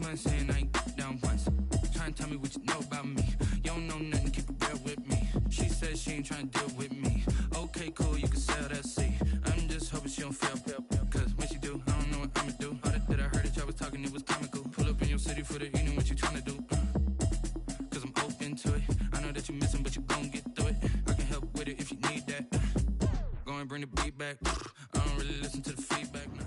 months and I ain't down once. Trying to tell me what you know about me. You don't know nothing, keep it real with me. She says she ain't trying to deal with me. Okay, cool, you can sell that seat. I'm just hoping she don't fail. Cause when she do, I don't know what I'ma do. All that I heard that y'all was talking, it was comical. Pull up in your city for the evening, what you trying to do? Cause I'm open to it. I know that you missing, but you gon' get through it. I can help with it if you need that. Go and bring the beat back. I don't really listen to the feedback, no.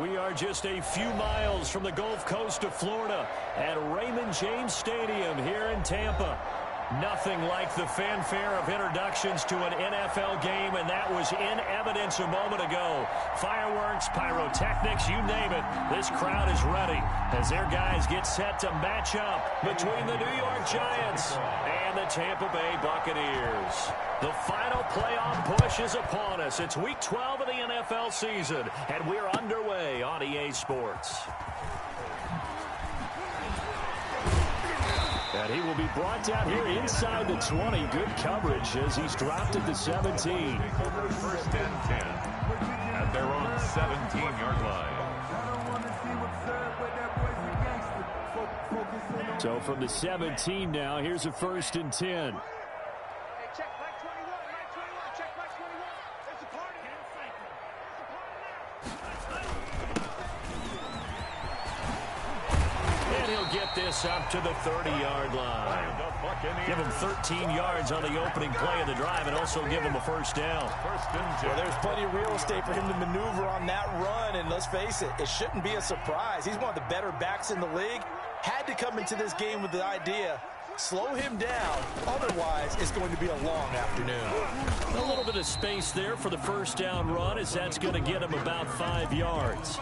We are just a few miles from the Gulf Coast of Florida at Raymond James Stadium here in Tampa. Nothing like the fanfare of introductions to an NFL game, and that was in evidence a moment ago. Fireworks, pyrotechnics, you name it. This crowd is ready as their guys get set to match up between the New York Giants and the Tampa Bay Buccaneers. The final playoff push is upon us. It's Week 12 of the NFL season, and we're underway on EA Sports. And he will be brought down here inside the 20. Good coverage as he's dropped at the 17. First and 10 at their own 17-yard line. So from the 17 now, here's a 1st and 10. Get this up to the 30-yard line. Give him 13 yards on the opening play of the drive and also give him a first down. Well, there's plenty of real estate for him to maneuver on that run, and let's face it, it shouldn't be a surprise. He's one of the better backs in the league. Had to come into this game with the idea, slow him down, otherwise it's going to be a long afternoon. A little bit of space there for the first down run as that's going to get him about 5 yards.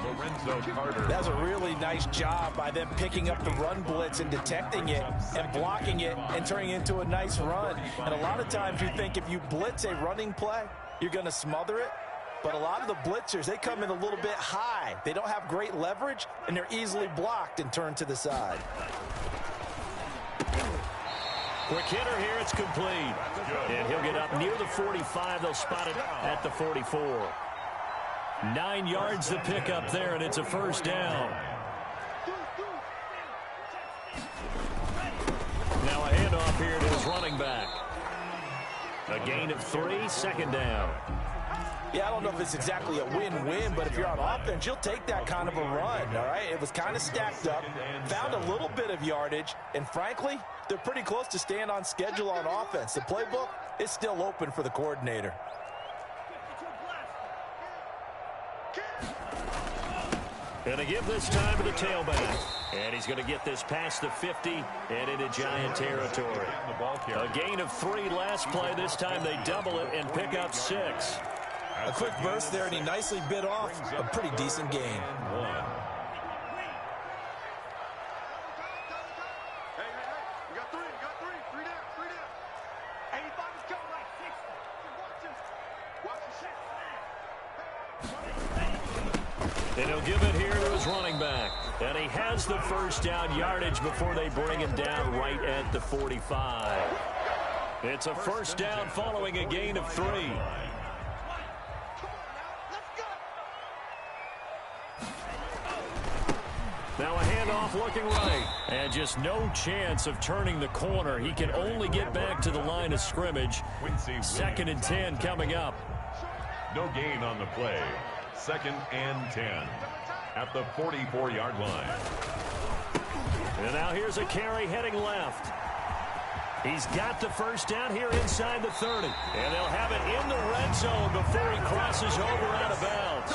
That's a really nice job by them picking up the run blitz and detecting it and blocking it and turning it into a nice run. And a lot of times you think if you blitz a running play, you're going to smother it. But a lot of the blitzers, they come in a little bit high. They don't have great leverage, and they're easily blocked and turned to the side. Quick hitter here, it's complete. And he'll get up near the 45. They'll spot it at the 44. 9 yards to pick up there, and it's a first down. Now a handoff here to his running back. A gain of 3, 2nd down. Yeah, I don't know if it's exactly a win-win, but if you're on offense, you'll take that kind of a run, all right? It was kind of stacked up, found a little bit of yardage, and frankly, they're pretty close to staying on schedule on offense. The playbook is still open for the coordinator. And to give this time to the tailback. And he's going to get this past the 50 and into Giant territory. A gain of 3 last play. This time they double it and pick up 6. A quick burst there, and he nicely bit off a pretty decent gain. And he'll give it here to his running back. And he has the first down yardage before they bring him down right at the 45. It's a first down following a gain of 3. Now a handoff looking right. And just no chance of turning the corner. He can only get back to the line of scrimmage. 2nd and 10 coming up. No gain on the play. 2nd and 10 at the 44-yard line. And now here's a carry heading left. He's got the first down here inside the 30. And they'll have it in the red zone before he crosses over out of bounds.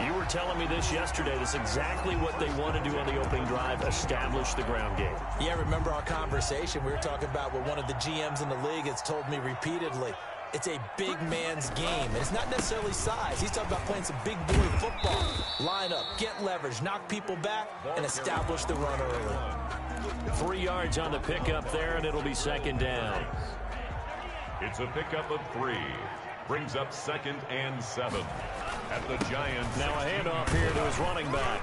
You were telling me this yesterday. That's exactly what they want to do on the opening drive, establish the ground game. Yeah, remember our conversation. We were talking about what one of the GMs in the league has told me repeatedly. It's a big man's game, and it's not necessarily size. He's talking about playing some big boy football. Line up, get leverage, knock people back, and establish the run early. 3 yards on the pickup there, and it'll be 2nd down. It's a pickup of 3. Brings up 2nd and 7 at the Giants. Now a handoff here to his running back.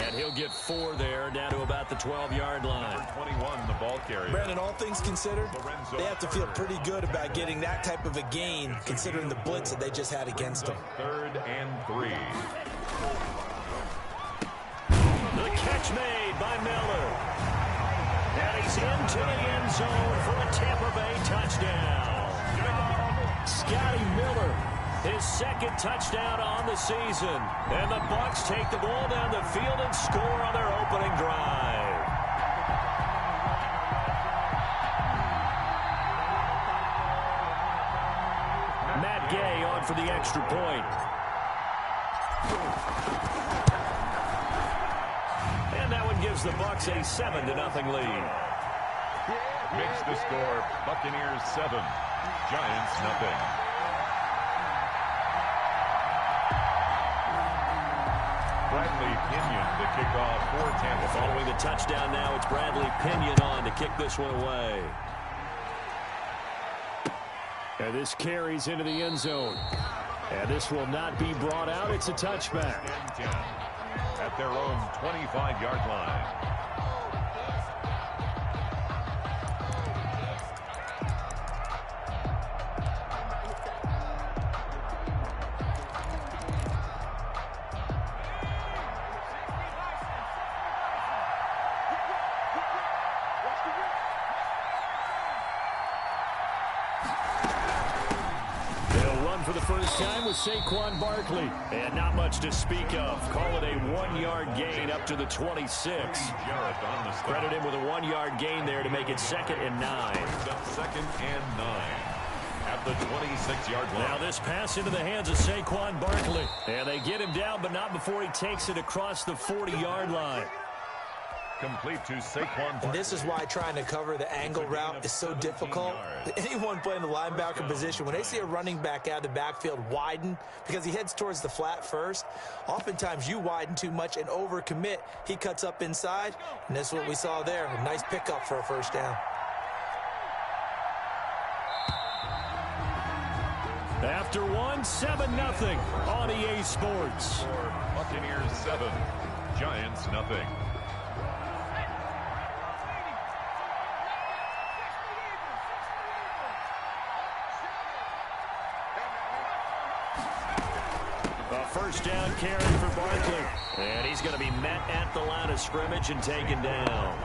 And he'll get 4 there, down to about the 12-yard line. Number 21, the ball carrier. Brandon, all things considered, they have to feel pretty good about getting that type of a gain, considering the blitz that they just had against them. 3rd and 3. catch made by Miller. And he's into the end zone for a Tampa Bay touchdown. Scotty Miller, his second touchdown on the season. And the Bucs take the ball down the field and score on their opening drive. Matt Gay on for the extra point. And that one gives the Bucs a 7-0 lead. Makes the score Buccaneers 7, Giants nothing. Bradley Pinion to kick off for Tampa. Following the touchdown now, it's Bradley Pinion on to kick this one away. And this carries into the end zone. And this will not be brought out. It's a touchback. At their own 25-yard line. For the first time with Saquon Barkley. And not much to speak of. Call it a 1-yard gain up to the 26. Credit him with a 1-yard gain there to make it 2nd and 9. 2nd and 9 at the 26-yard line. Now this pass into the hands of Saquon Barkley. And they get him down, but not before he takes it across the 40-yard line. Complete to Saquon. And this is why trying to cover the angle route is so difficult. Anyone playing the linebacker position, when they see a running back out of the backfield widen because he heads towards the flat first, oftentimes you widen too much and overcommit. He cuts up inside, and that's what we saw there. A nice pickup for a first down. After one, 7-0 on EA Sports. Buccaneers 7, Giants nothing. First down carry for Barkley. And he's going to be met at the line of scrimmage and taken down.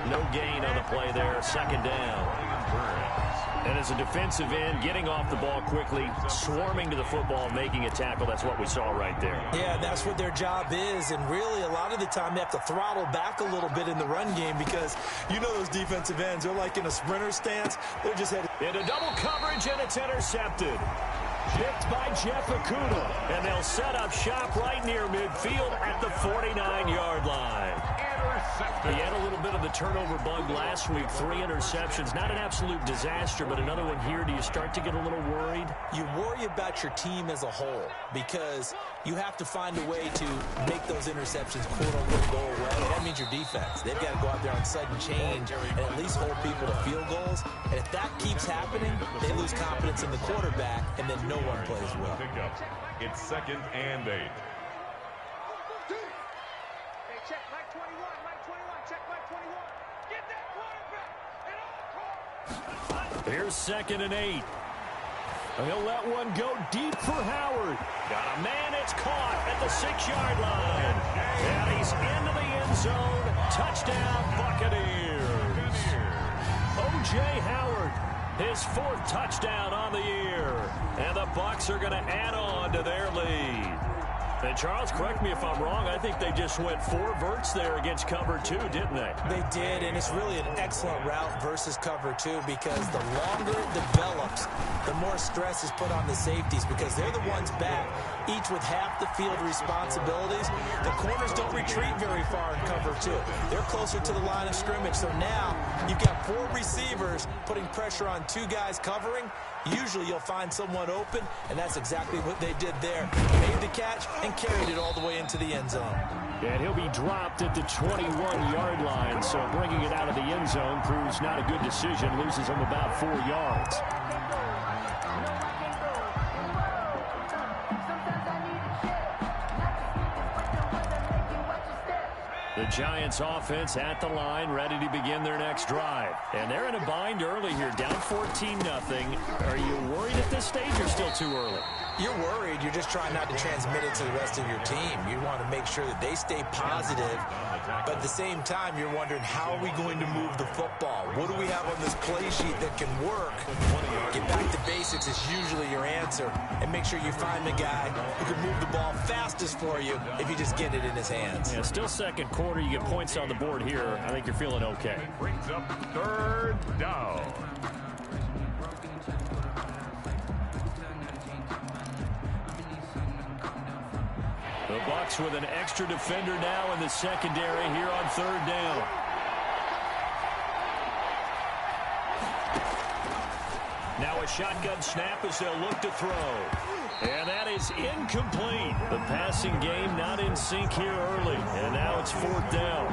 No gain on the play there. 2nd down. And as a defensive end, getting off the ball quickly, swarming to the football, making a tackle. That's what we saw right there. Yeah, that's what their job is. And really, a lot of the time, they have to throttle back a little bit in the run game because you know those defensive ends, they're like in a sprinter stance. They're just headed into double coverage, and it's intercepted. Picked by Jeff Okudah, and they'll set up shop right near midfield at the 49-yard line. He had a little bit of the turnover bug last week, 3 interceptions. Not an absolute disaster, but another one here. Do you start to get a little worried? You worry about your team as a whole because you have to find a way to make those interceptions quote-unquote go away. That means your defense. They've got to go out there on sudden change and at least hold people to field goals. And if that keeps happening, they lose confidence in the quarterback, and then no one plays well. It's 2nd and 8. Here's 2nd and 8. He'll let one go deep for Howard. Got a man, it's caught at the 6-yard line. And he's into the end zone. Touchdown, Buccaneers. O.J. Howard, his 4th touchdown on the year. And the Bucs are going to add on to their lead. And Charles, correct me if I'm wrong, I think they just went 4 verts there against cover 2, didn't they? They did, and it's really an excellent route versus cover 2 because the longer it develops, the more stress is put on the safeties because they're the ones back, each with half the field responsibilities. The corners don't retreat very far in cover 2. They're closer to the line of scrimmage, so now you've got 4 receivers putting pressure on 2 guys covering. Usually you'll find someone open, and that's exactly what they did there. Made the catch and carried it all the way into the end zone. And he'll be dropped at the 21-yard line, so bringing it out of the end zone proves not a good decision. Loses him about 4 yards. The Giants offense at the line, ready to begin their next drive. And they're in a bind early here, down 14-0. Are you worried at this stage or still too early? You're worried. You're just trying not to transmit it to the rest of your team. You want to make sure that they stay positive, but at the same time, you're wondering, how are we going to move the football? What do we have on this play sheet that can work? Get back to basics is usually your answer, and make sure you find the guy who can move the ball fastest for you if you just get it in his hands. Yeah, still second quarter. You get points on the board here. I think you're feeling okay. Brings up third down. The Bucs with an extra defender now in the secondary here on third down. Now a shotgun snap as they'll look to throw. And that is incomplete. The passing game not in sync here early. And now it's fourth down.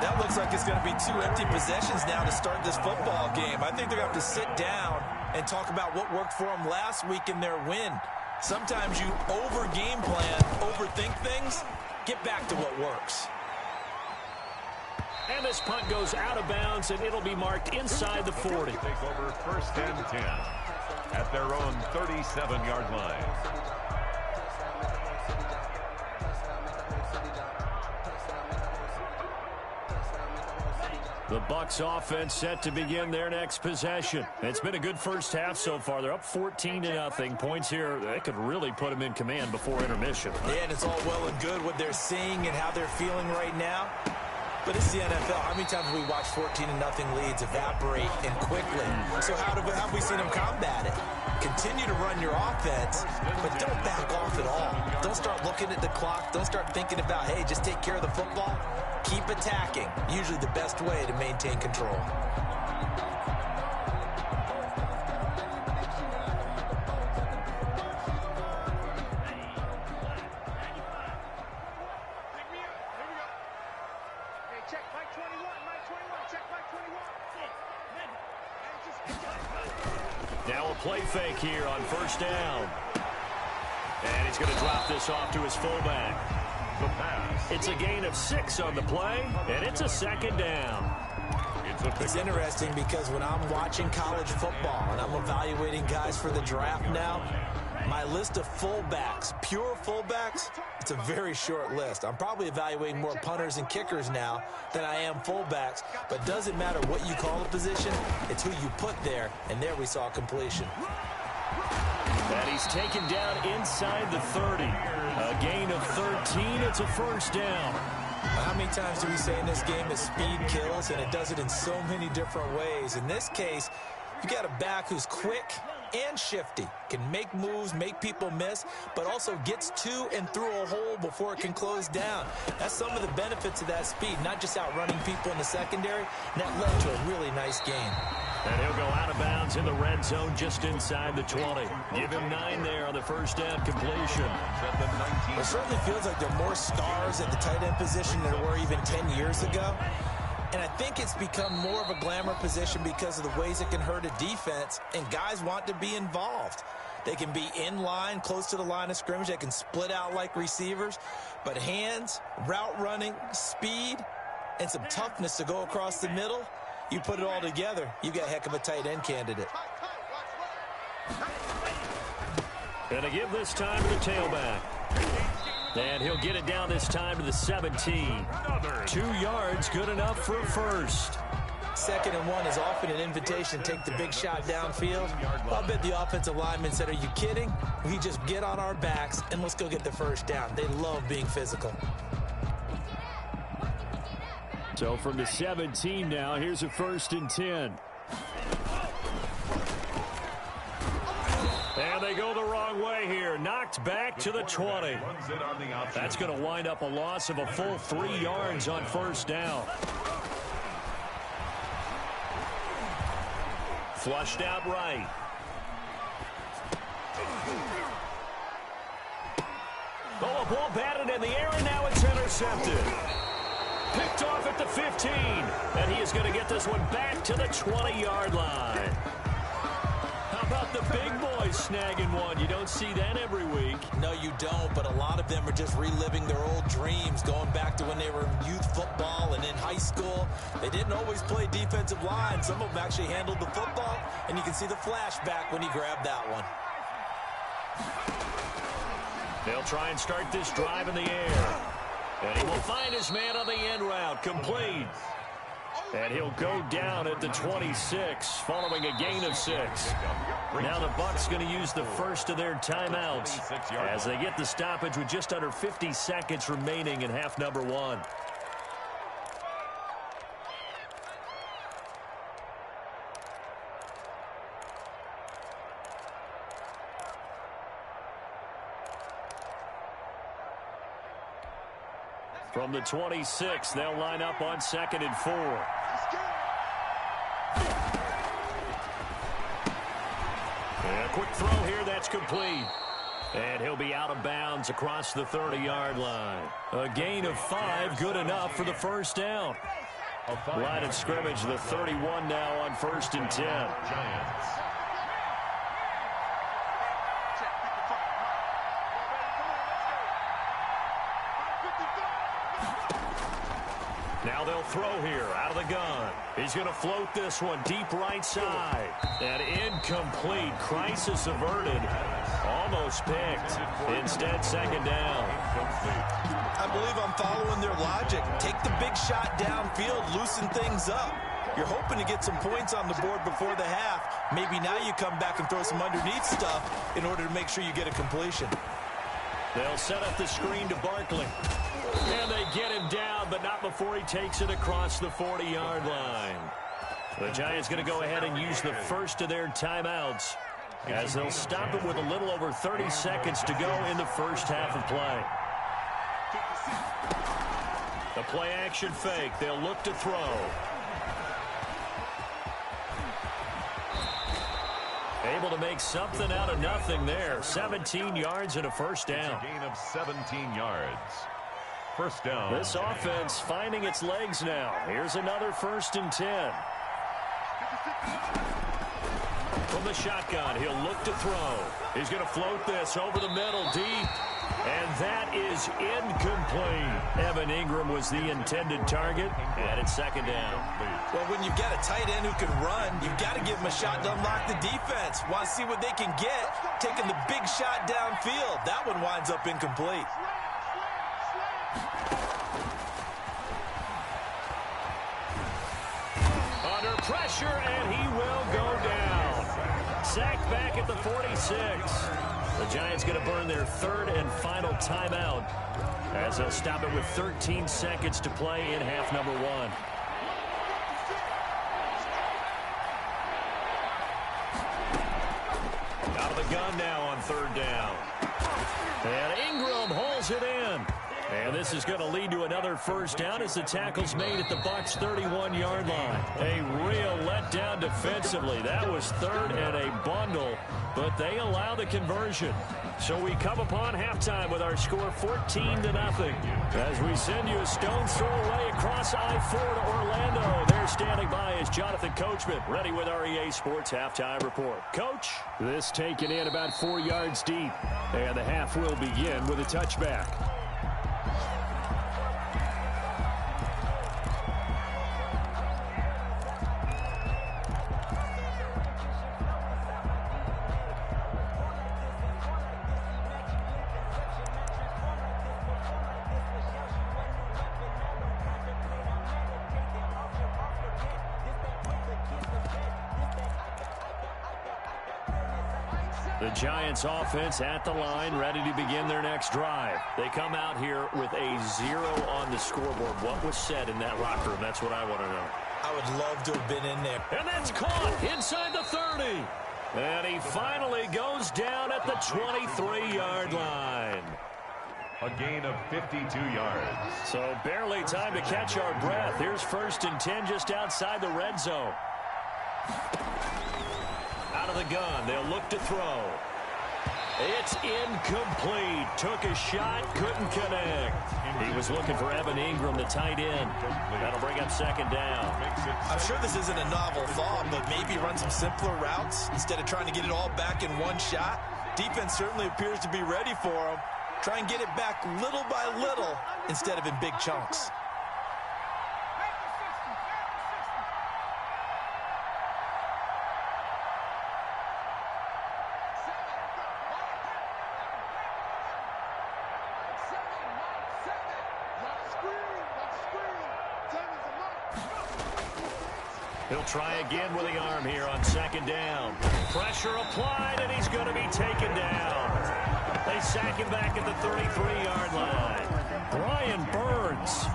That looks like it's going to be 2 empty possessions now to start this football game. I think they're going to have to sit down and talk about what worked for them last week in their win. Sometimes you over-game plan, overthink things. Get back to what works. And this punt goes out of bounds, and it'll be marked inside the 40. Take over first and 10 at their own 37-yard line. The Bucs offense set to begin their next possession. It's been a good first half so far. They're up 14-0. Points here, they could really put them in command before intermission. Yeah, and it's all well and good what they're seeing and how they're feeling right now. But it's the NFL. How many times have we watched 14-0 leads evaporate and quickly? So how have we seen them combat it? Continue to run your offense, but don't back off at all. Don't start looking at the clock. Don't start thinking about, hey, just take care of the football. Keep attacking. Usually the best way to maintain control. Now a play fake here on first down. And he's going to drop this off to his fullback. The pass. It's a gain of 6 on the play, and it's a second down. It's interesting because when I'm watching college football and I'm evaluating guys for the draft now, my list of fullbacks, pure fullbacks, it's a very short list. I'm probably evaluating more punters and kickers now than I am fullbacks, but doesn't matter what you call the position, it's who you put there, and there we saw completion. And he's taken down inside the 30. A gain of 13, it's a first down. How many times do we say in this game that speed kills, and it does it in so many different ways? In this case, you got a back who's quick and shifty, can make moves, make people miss, but also gets to and through a hole before it can close down. That's some of the benefits of that speed, not just outrunning people in the secondary, and that led to a really nice game. And he'll go out of bounds in the red zone just inside the 20. Give him 9 there on the first down completion. It certainly feels like there are more stars at the tight end position than there were even 10 years ago. And I think it's become more of a glamour position because of the ways it can hurt a defense, and guys want to be involved. They can be in line, close to the line of scrimmage. They can split out like receivers. But hands, route running, speed, and some toughness to go across the middle, you put it all together, you got a heck of a tight end candidate. And to give this time to the tailback. And he'll get it down this time to the 17. 2 yards, good enough for a first. 2nd and 1 is often an invitation to take the big shot downfield. I'll bet the offensive lineman said, are you kidding? We just get on our backs and let's go get the first down. They love being physical. So from the 17 now, here's a 1st and 10. And they go the wrong way here. Knocked back to the 20. That's going to wind up a loss of a full 3 yards on first down. Flushed out right. Oh, a ball batted in the air, and now it's intercepted. Picked off at the 15. And he is going to get this one back to the 20-yard line. How about the big boys snagging one? You don't see that every week. No, you don't, but a lot of them are just reliving their old dreams, going back to when they were in youth football and in high school. They didn't always play defensive line. Some of them actually handled the football, and you can see the flashback when he grabbed that one. They'll try and start this drive in the air. And he will find his man on the end route. Complete. And he'll go down at the 26 following a gain of 6. Now the Bucs going to use the first of their timeouts as they get the stoppage with just under 50 seconds remaining in half number 1. From the 26, they'll line up on 2nd and 4. And a quick throw here, that's complete. And he'll be out of bounds across the 30-yard line. A gain of 5, good enough for the first down. Line of scrimmage, the 31 now on 1st and 10. Giants. Now they'll throw here out of the gun. He's going to float this one deep right side. And incomplete. Crisis averted. Almost picked. Instead, 2nd down. I believe I'm following their logic. Take the big shot downfield, loosen things up. You're hoping to get some points on the board before the half. Maybe now you come back and throw some underneath stuff in order to make sure you get a completion. They'll set up the screen to Barkley. And they get him down, but not before he takes it across the 40-yard line. The Giants going to go ahead and use the first of their timeouts as they'll stop it with a little over 30 seconds to go in the first half of play. The play action fake. They'll look to throw. Able to make something out of nothing there. 17 yards and a first down. It's a gain of 17 yards. First down. This offense finding its legs now. Here's another 1st and 10. From the shotgun, he'll look to throw. He's going to float this over the middle deep. And that is incomplete. Evan Ingram was the intended target. And it's 2nd down. Well, when you've got a tight end who can run, you've got to give him a shot to unlock the defense. Want to see what they can get. Taking the big shot downfield. That one winds up incomplete. Under pressure, and he will go down. Sacked back at the 46. The Giants going to burn their 3rd and final timeout as they'll stop it with 13 seconds to play in half number 1. Out of the gun now on 3rd down. And Ingram hauls it in. And this is going to lead to another first down as the tackle's made at the Bucs' 31-yard line. A real letdown defensively. That was 3rd and a bundle, but they allow the conversion. So we come upon halftime with our score 14-0. As we send you a stone's throw away across I-4 to Orlando. There standing by is Jonathan Coachman, ready with our EA Sports Halftime Report. Coach? This taken in about 4 yards deep. And the half will begin with a touchback. The Giants offense at the line, ready to begin their next drive. They come out here with a 0 on the scoreboard. What was said in that locker room? That's what I want to know. I would love to have been in there. And that's caught inside the 30. And he finally goes down at the 23-yard line. A gain of 52 yards. So barely time to catch our breath. Here's 1st and 10 just outside the red zone. Out of the gun, they'll look to throw. It's incomplete. Took a shot, couldn't connect. He was looking for Evan Ingram, the tight end. That'll bring up 2nd down. I'm sure this isn't a novel thought, but maybe run some simpler routes instead of trying to get it all back in one shot. Defense certainly appears to be ready for him. Try and get it back little by little instead of in big chunks. He'll try again with the arm here on second down. Pressure applied, and he's going to be taken down. They sack him back at the 33-yard line. Brian Burns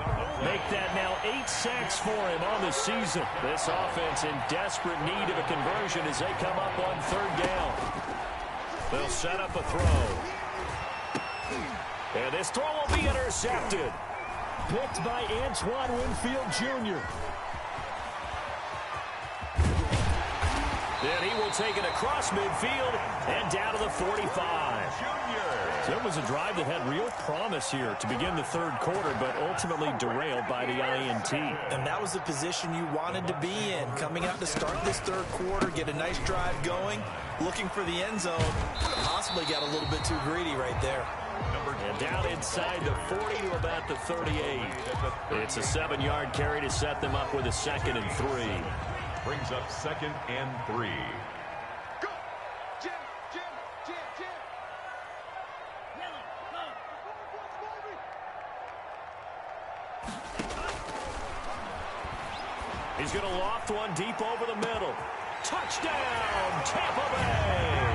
make that now 8 sacks for him on the season. This offense in desperate need of a conversion as they come up on third down. They'll set up a throw. And this throw will be intercepted. Picked by Antoine Winfield Jr. Then he will take it across midfield and down to the 45. So it was a drive that had real promise here to begin the third quarter, but ultimately derailed by the INT. And that was the position you wanted to be in. Coming out to start this third quarter, get a nice drive going, looking for the end zone. Possibly got a little bit too greedy right there. And down inside the 40 to about the 38. It's a 7-yard carry to set them up with a 2nd and 3. Brings up 2nd and 3. Go! Jim! He's going to loft one deep over the middle. Touchdown, Tampa Bay!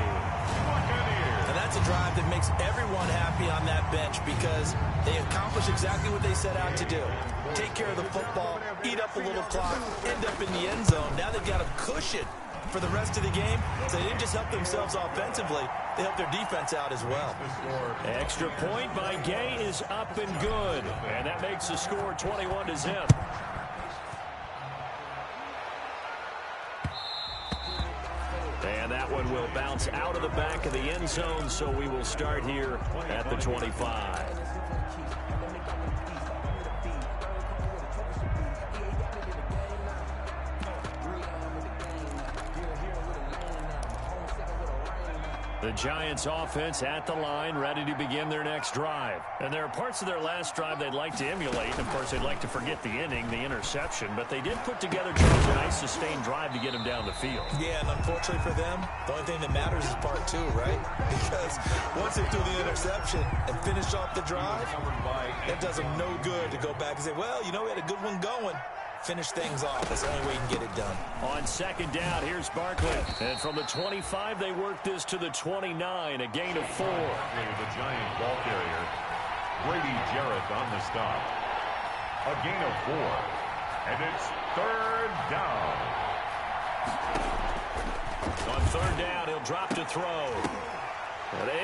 And that's a drive that makes everyone happy on that bench because they accomplish exactly what they set out to do. Take care of the football, eat up a little clock, end up in the end zone. Now they've got a cushion for the rest of the game. So they didn't just help themselves offensively, they helped their defense out as well. Extra point by Gay is up and good. And that makes the score 21-0. And that one will bounce out of the back of the end zone, so we will start here at the 25. The Giants offense at the line, ready to begin their next drive. And there are parts of their last drive they'd like to emulate. Of course, they'd like to forget the inning, the interception. But they did put together just a nice sustained drive to get them down the field. Yeah, and unfortunately for them, the only thing that matters is part 2, right? Because once they do the interception and finish off the drive, it does them no good to go back and say, well, you know, we had a good one going. Finish things off. That's the only way you can get it done. On second down, here's Barkley. And from the 25, they work this to the 29, a gain of 4. The Giant ball carrier, Brady Jarrett on the stop. A gain of 4. And it's third down. On third down, he'll drop to throw.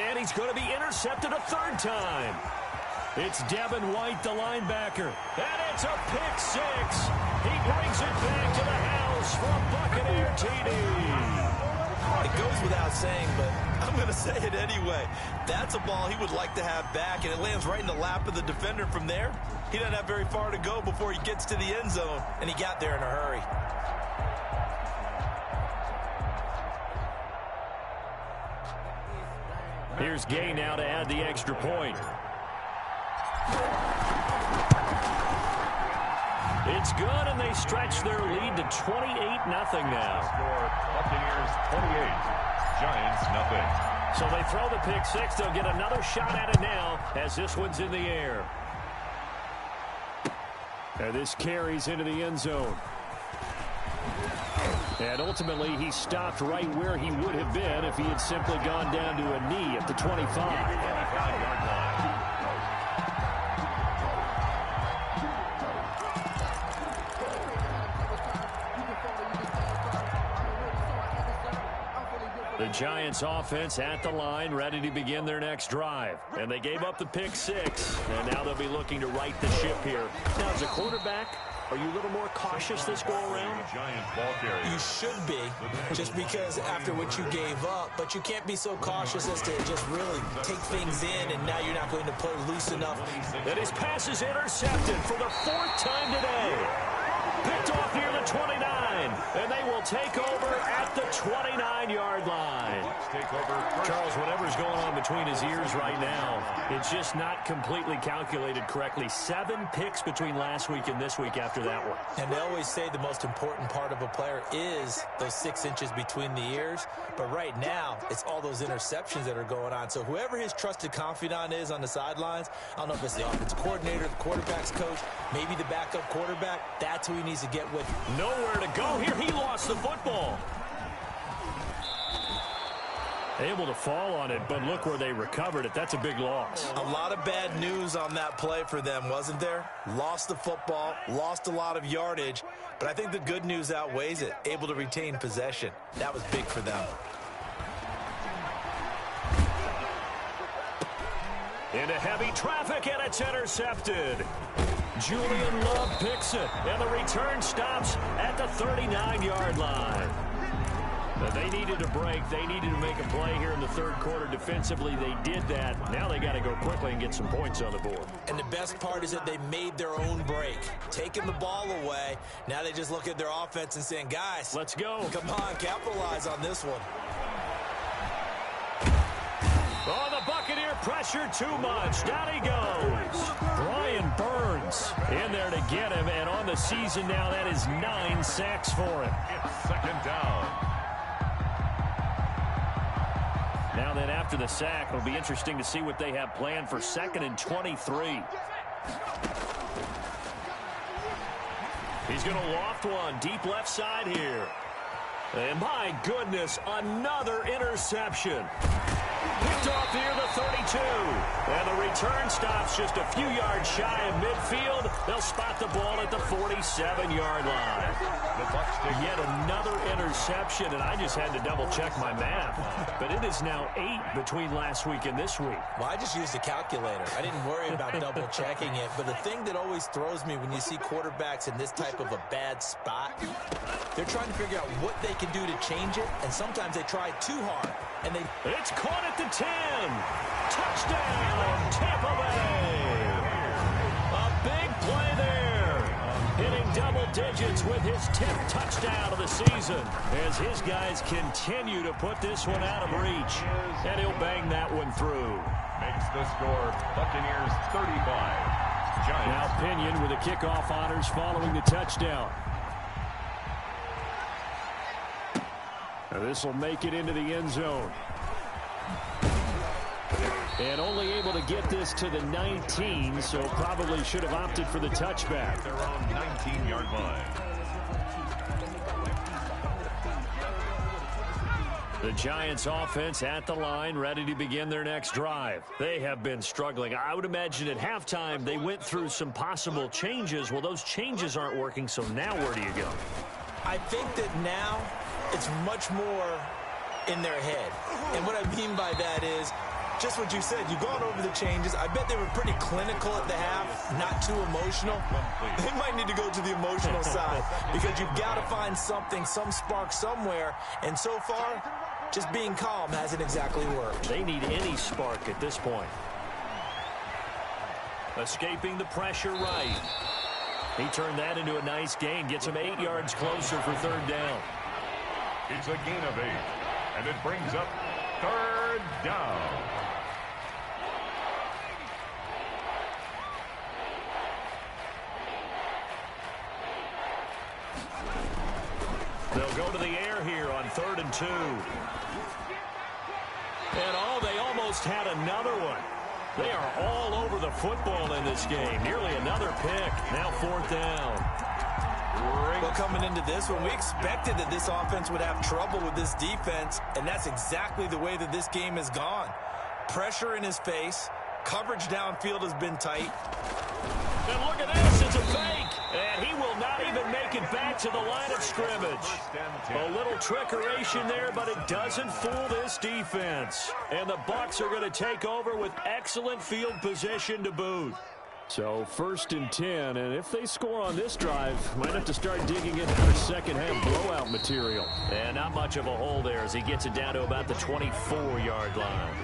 And he's going to be intercepted a third time. It's Devin White, the linebacker. And it's a pick 6. He brings it back to the house for a Buccaneer TD. It goes without saying, but I'm going to say it anyway. That's a ball he would like to have back, and it lands right in the lap of the defender from there. He doesn't have very far to go before he gets to the end zone, and he got there in a hurry. Here's Gay now to add the extra point. It's good, and they stretch their lead to 28-0 now. Score Buccaneers 28, Giants nothing. So they throw the pick 6. They'll get another shot at it now as this one's in the air. And this carries into the end zone. And ultimately, he stopped right where he would have been if he had simply gone down to a knee at the 25. 25-yard line. The Giants offense at the line, ready to begin their next drive. And they gave up the pick 6, and now they'll be looking to right the ship here. Now, as a quarterback, are you a little more cautious this go-around? You should be, just because after what you gave up, but you can't be so cautious as to just really take things in, and now you're not going to play loose enough. And his pass is intercepted for the 4th time today. Picked off near the 29. And they will take over at the 29-yard line. Charles, whatever's going on between his ears right now, it's just not completely calculated correctly. 7 picks between last week and this week after that one. And they always say the most important part of a player is those 6 inches between the ears. But right now, it's all those interceptions that are going on. So whoever his trusted confidant is on the sidelines, I don't know if it's the offensive coordinator, the quarterback's coach, maybe the backup quarterback, that's who he needs to get with. Nowhere to go here. He lost the football. Able to fall on it, but look where they recovered it. That's a big loss. A lot of bad news on that play for them, wasn't there? Lost the football, lost a lot of yardage, but I think the good news outweighs it. Able to retain possession. That was big for them. Into heavy traffic, and it's intercepted. Julian Love picks it, and the return stops at the 39-yard line. Now, they needed a break. They needed to make a play here in the third quarter defensively. They did that. Now they got to go quickly and get some points on the board. And the best part is that they made their own break, taking the ball away. Now they just look at their offense and saying, guys, let's go. Come on, capitalize on this one. Oh, the Buccaneer pressure too much. Down he goes. Brian Burns in there to get him, and on the season now, that is 9 sacks for him. It's second down. Now then, after the sack, it'll be interesting to see what they have planned for 2nd and 23. He's going to loft one deep left side here. And my goodness, another interception. Picked off near the 32. And the return stops just a few yards shy of midfield. They'll spot the ball at the 47-yard line. Yet another interception, and I just had to double-check my math. But it is now 8 between last week and this week. Well, I just used a calculator. I didn't worry about double-checking it. But the thing that always throws me when you see quarterbacks in this type of a bad spot, they're trying to figure out what they can do to change it, and sometimes they try too hard. And it's caught at the 10. Touchdown, Tampa Bay. A big play there. Hitting double digits with his 10th touchdown of the season as his guys continue to put this one out of reach. And he'll bang that one through. Makes the score Buccaneers 35. Giants. Now Pinion with the kickoff honors following the touchdown. This will make it into the end zone. And only able to get this to the 19, so probably should have opted for the touchback. Their own 19-yard line. The Giants offense at the line, ready to begin their next drive. They have been struggling. I would imagine at halftime they went through some possible changes. Well, those changes aren't working, so now where do you go? I think that now it's much more in their head. And what I mean by that is just what you said. You've gone over the changes. I bet they were pretty clinical at the half, not too emotional. They might need to go to the emotional side because you've got to find something, some spark somewhere. And so far, just being calm hasn't exactly worked. They need any spark at this point. Escaping the pressure right. He turned that into a nice gain. Gets him 8 yards closer for third down. It's a gain of 8, and it brings up third down. They'll go to the air here on 3rd and 2. And they almost had another one. They are all over the football in this game. Nearly another pick. Now 4th down. Well, coming into this one, we expected that this offense would have trouble with this defense, and that's exactly the way that this game has gone. Pressure in his face. Coverage downfield has been tight. And look at this. It's a fake. And he will not even make it back to the line of scrimmage. A little trickeration there, but it doesn't fool this defense. And the Bucs are going to take over with excellent field position to boot. So 1st and 10, and if they score on this drive, might have to start digging into their second half blowout material. And not much of a hole there as he gets it down to about the 24-yard line.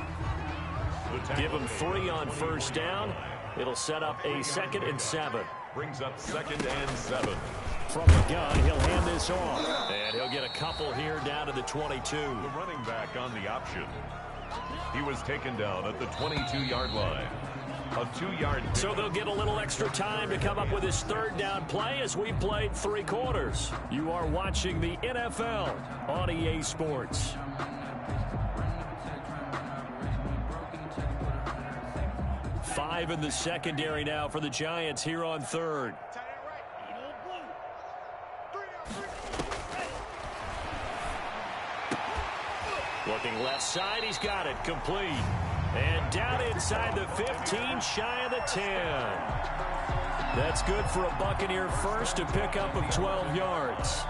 Give him 3 on 1st down. It'll set up a 2nd and 7. Brings up 2nd and 7. From the gun, he'll hand this off. And he'll get a couple here down to the 22. The running back on the option. He was taken down at the 22-yard line. A 2-yard. So they'll get a little extra time to come up with his 3rd down play as we played 3 quarters. You are watching the NFL on EA Sports. Five in the secondary now for the Giants here on 3rd. Looking left side, he's got it, complete. And down inside the 15, shy of the 10. That's good for a Buccaneer first, a pickup of 12 yards.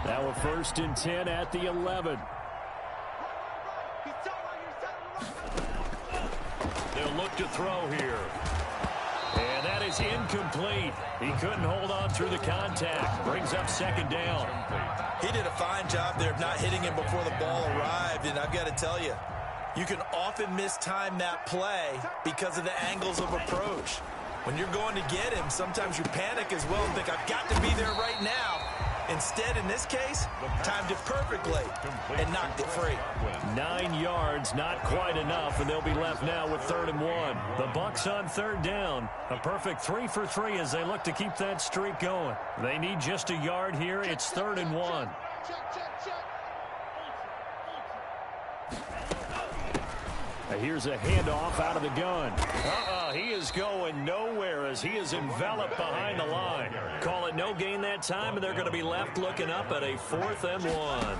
Now a 1st and 10 at the 11. They'll look to throw here. And that is incomplete. He couldn't hold on through the contact. Brings up 2nd down. He did a fine job there of not hitting him before the ball arrived, and I've got to tell you, you can often mistime that play because of the angles of approach. When you're going to get him, sometimes you panic as well and think, I've got to be there right now. Instead, in this case, timed it perfectly and knocked it free. 9 yards, not quite enough, and they'll be left now with 3rd and 1. The Bucs on 3rd down. A perfect 3 for 3 as they look to keep that streak going. They need just a yard here. It's 3rd and 1. Here's a handoff out of the gun. He is going nowhere as he is enveloped behind the line. Call it no gain that time, and they're going to be left looking up at a 4th and 1.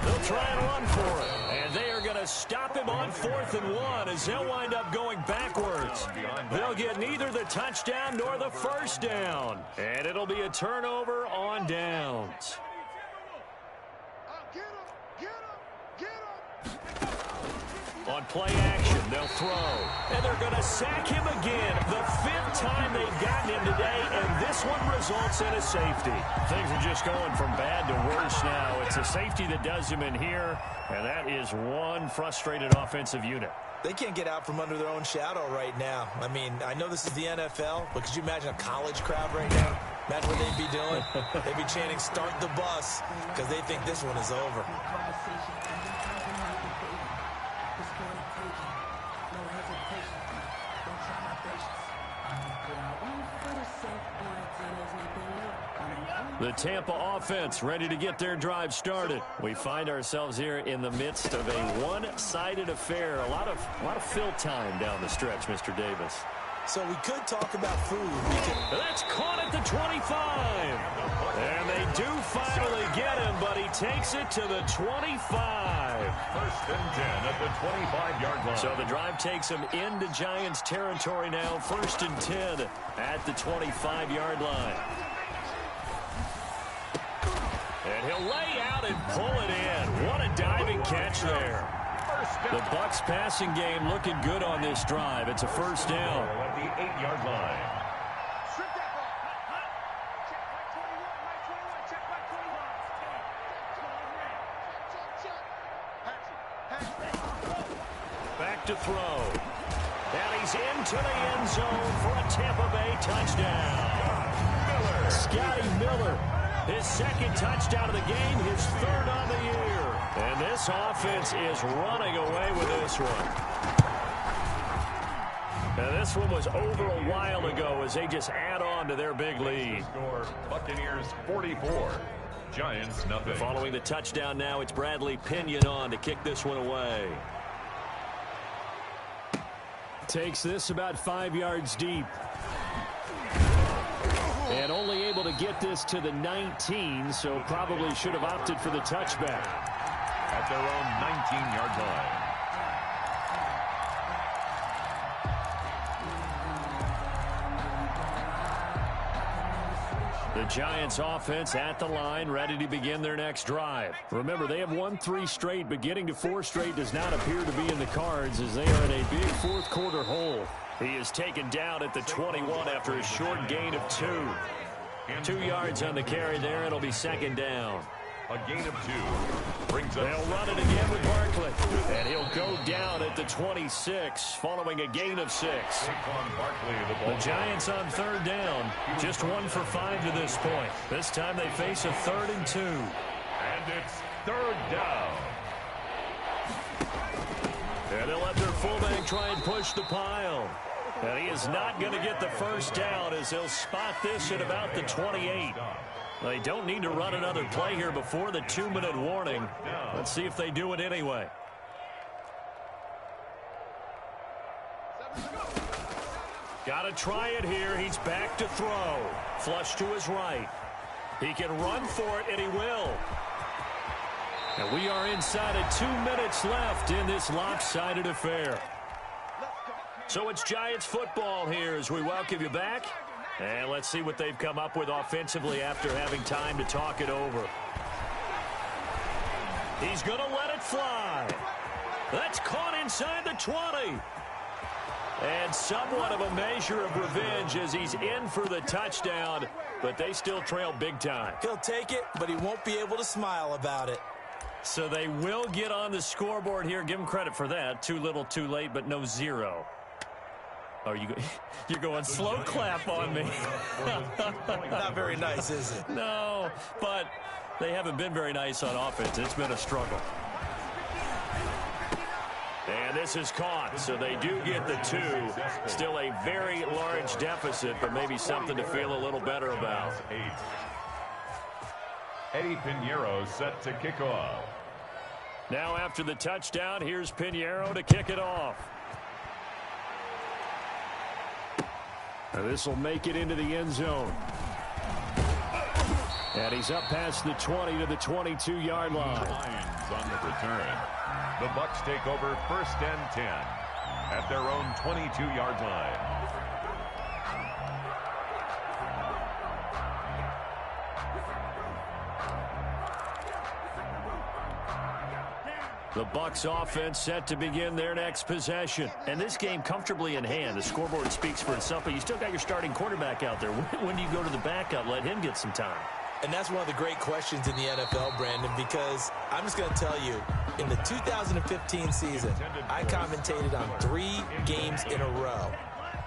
They'll try and run for it, and they are going to stop him on 4th and 1 as they'll wind up going backwards. They'll get neither the touchdown nor the 1st down, and it'll be a turnover on downs. On play action, they'll throw. And they're going to sack him again. The 5th time they've gotten him today, and this one results in a safety. Things are just going from bad to worse now. It's a safety that does him in here, and that is one frustrated offensive unit. They can't get out from under their own shadow right now. I mean, I know this is the NFL, but could you imagine a college crowd right now? Imagine what they'd be doing. They'd be chanting, "Start the bus," because they think this one is over. The Tampa offense ready to get their drive started. We find ourselves here in the midst of a one-sided affair. A lot of fill time down the stretch, Mr. Davis. So we could talk about food. That's caught at the 25. And they do finally get him, but he takes it to the 25. 1st and 10 at the 25-yard line. So the drive takes him into Giants territory now. 1st and 10 at the 25-yard line. And he'll lay out and pull it in. What a diving catch there. The Bucs passing game looking good on this drive. It's a 1st down. At the 8-yard line. Back to throw. And he's into the end zone for a Tampa Bay touchdown. Scotty Miller. His 2nd touchdown of the game, his 3rd on the year. And this offense is running away with this one. And this one was over a while ago as they just add on to their big lead. Score Buccaneers 44, Giants nothing. Following the touchdown now, it's Bradley Pinion on to kick this one away. Takes this about 5 yards deep. And only able to get this to the 19, so probably should have opted for the touchback. At their own 19-yard line. The Giants offense at the line, ready to begin their next drive. Remember, they have won 3 straight, but getting to 4 straight does not appear to be in the cards as they are in a big 4th quarter hole. He is taken down at the 21 after a short gain of 2. 2 yards on the carry there. It'll be 2nd down. A gain of 2 brings up. They'll run it again with Barkley. And he'll go down at the 26 following a gain of 6. The Giants on 3rd down. Just 1 for 5 to this point. This time they face a 3rd and 2. And it's 3rd down. And they'll let their fullback try and push the pile. And he is not going to get the first down as they'll spot this at about the 28. They don't need to run another play here before the 2-minute warning. Let's see if they do it anyway. Got to try it here. He's back to throw. Flush to his right. He can run for it, and he will. And we are inside of 2 minutes left in this lopsided affair. So it's Giants football here as we welcome you back. And let's see what they've come up with offensively after having time to talk it over. He's going to let it fly. That's caught inside the 20. And somewhat of a measure of revenge as he's in for the touchdown, but they still trail big time. He'll take it, but he won't be able to smile about it. So they will get on the scoreboard here. Give him credit for that. Too little, too late, but no 0. Oh, you're going slow clap on me. Not very nice, is it? No, but they haven't been very nice on offense. It's been a struggle. And this is caught, so they do get the 2. Still a very large deficit, but maybe something to feel a little better about. Eddie Pinheiro set to kick off. Now after the touchdown, here's Pinheiro to kick it off. This will make it into the end zone. And he's up past the 20 to the 22-yard line. Lions on the return. The Bucks take over 1st and 10 at their own 22-yard line. The Bucs offense set to begin their next possession. And this game comfortably in hand. The scoreboard speaks for itself, but you still got your starting quarterback out there. When do you go to the backup? Let him get some time. And that's one of the great questions in the NFL, Brandon, because I'm just going to tell you, in the 2015 season, I commentated on 3 games in a row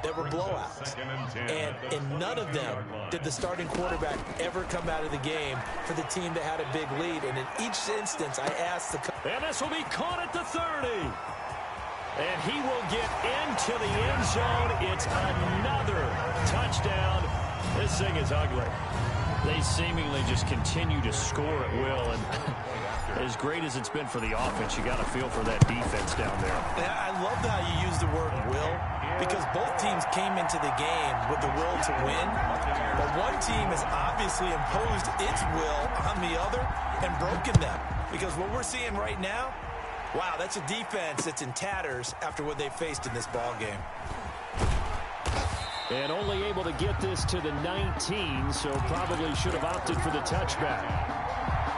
that were blowouts. And in none of them did the starting quarterback ever come out of the game for the team that had a big lead. And in each instance, I asked the... And this will be caught at the 30. And he will get into the end zone. It's another touchdown. This thing is ugly. They seemingly just continue to score at will. And as great as it's been for the offense, you got to feel for that defense down there. I love how you use the word will, because both teams came into the game with the will to win. But one team has obviously imposed its will on the other and broken them. Because what we're seeing right now, wow, that's a defense that's in tatters after what they faced in this ball game. And only able to get this to the 19, so probably should have opted for the touchback.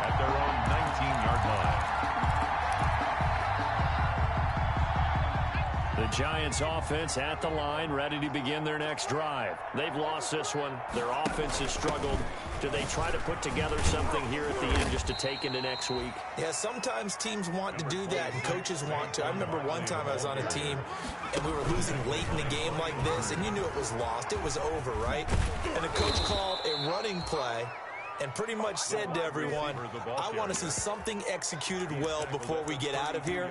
At their own 19-yard line. The Giants offense at the line, ready to begin their next drive. They've lost this one. Their offense has struggled. Do they try to put together something here at the end just to take into next week? Yeah, sometimes teams want to do that and coaches want to. I remember one time I was on a team and we were losing late in the game like this, and you knew it was lost. It was over, right? And the coach called a running play and pretty much said to everyone, I want to see something executed well before we get out of here.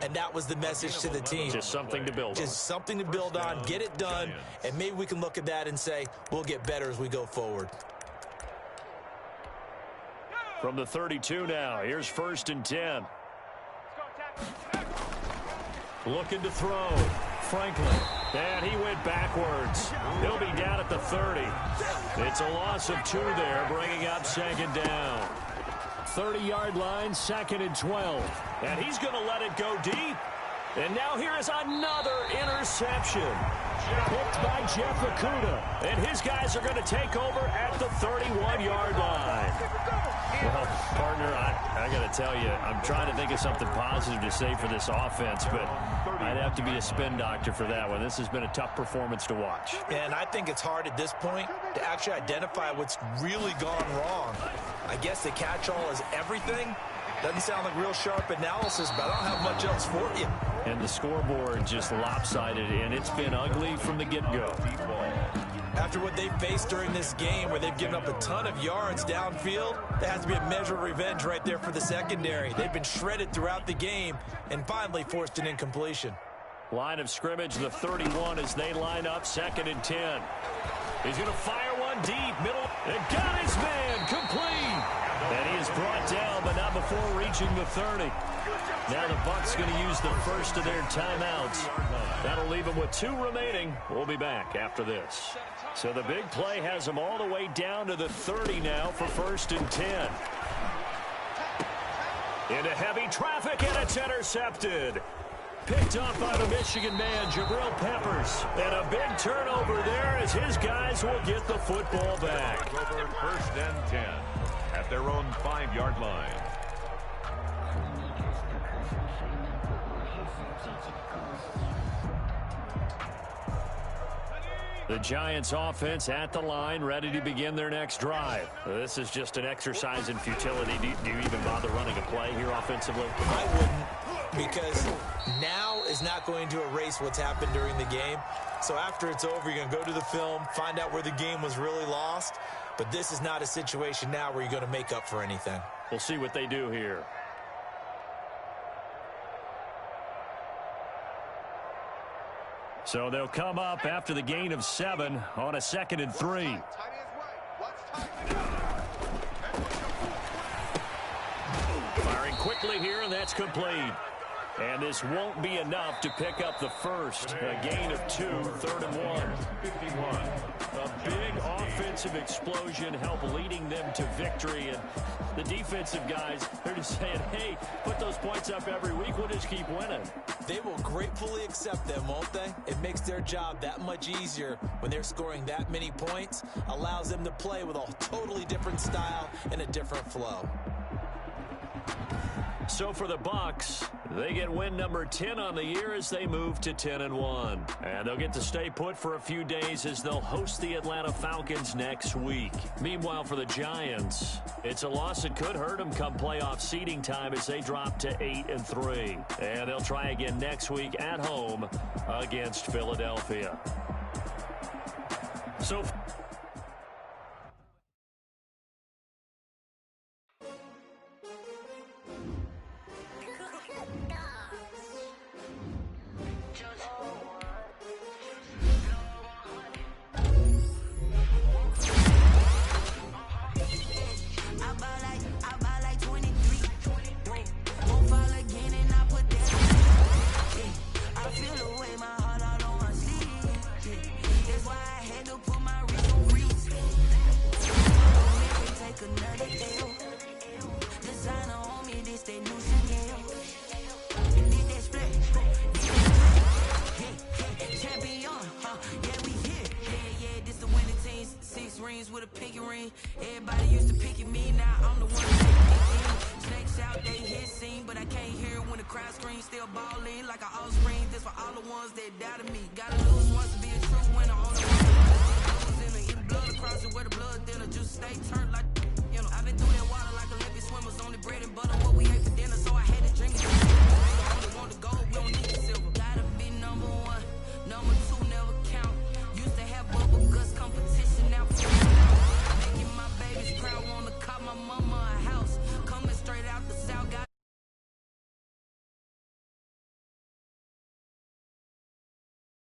And that was the message to the team. Just something to build on. Just something to build on, get it done, and maybe we can look at that and say, we'll get better as we go forward. From the 32 now, here's 1st and 10. Looking to throw. Franklin. And he went backwards. He'll be down at the 30. It's a loss of 2 there, bringing up 2nd down. 30-yard line, 2nd and 12. And he's going to let it go deep. And now here is another interception. Picked by Jeff Okudah. And his guys are going to take over at the 31-yard line. Well, partner, I got to tell you, I'm trying to think of something positive to say for this offense, but I'd have to be a spin doctor for that one. This has been a tough performance to watch. And I think it's hard at this point to actually identify what's really gone wrong. I guess the catch-all is everything. Doesn't sound like real sharp analysis, but I don't have much else for you. And the scoreboard just lopsided, and it's been ugly from the get-go. After what they've faced during this game, where they've given up a ton of yards downfield, there has to be a measure of revenge right there for the secondary. They've been shredded throughout the game and finally forced an incompletion. Line of scrimmage, the 31 as they line up, 2nd and 10. He's going to fire one deep, middle, and got his man, complete. And he is brought down, but not before reaching the 30. Now the Bucs going to use the first of their timeouts. That'll leave them with 2 remaining. We'll be back after this. So the big play has them all the way down to the 30 now for 1st and 10. Into heavy traffic, and it's intercepted. Picked off by the Michigan man, Jabril Peppers. And a big turnover there as his guys will get the football back. Over 1st and 10 at their own 5-yard line. The Giants offense at the line, ready to begin their next drive. This is just an exercise in futility. Do you even bother running a play here offensively? I wouldn't, because now is not going to erase what's happened during the game. So after it's over, you're going to go to the film, find out where the game was really lost. But this is not a situation now where you're going to make up for anything. We'll see what they do here. So they'll come up after the gain of 7 on a 2nd and 3. Firing quickly here, and that's complete. And this won't be enough to pick up the first. A gain of 2, 3rd and 1. 51. A big offensive explosion help leading them to victory. And the defensive guys, they're just saying, hey, put those points up every week. We'll just keep winning. They will gratefully accept them, won't they? It makes their job that much easier when they're scoring that many points. Allows them to play with a totally different style and a different flow. So for the Bucs, they get win number 10 on the year as they move to 10-1. And they'll get to stay put for a few days as they'll host the Atlanta Falcons next week. Meanwhile, for the Giants, it's a loss that could hurt them come playoff seeding time as they drop to 8-3. And they'll try again next week at home against Philadelphia. So with a pinky ring. Everybody used to pick at me, now I'm the one that snakes out, they hit scene, but I can't hear when the crowd screams. Still balling like an offspring. This for all the ones that doubted me. Gotta lose once to be a true winner. On the one in the blood across it where the blood thinner. Just stay turned like, you know, I've been through that water like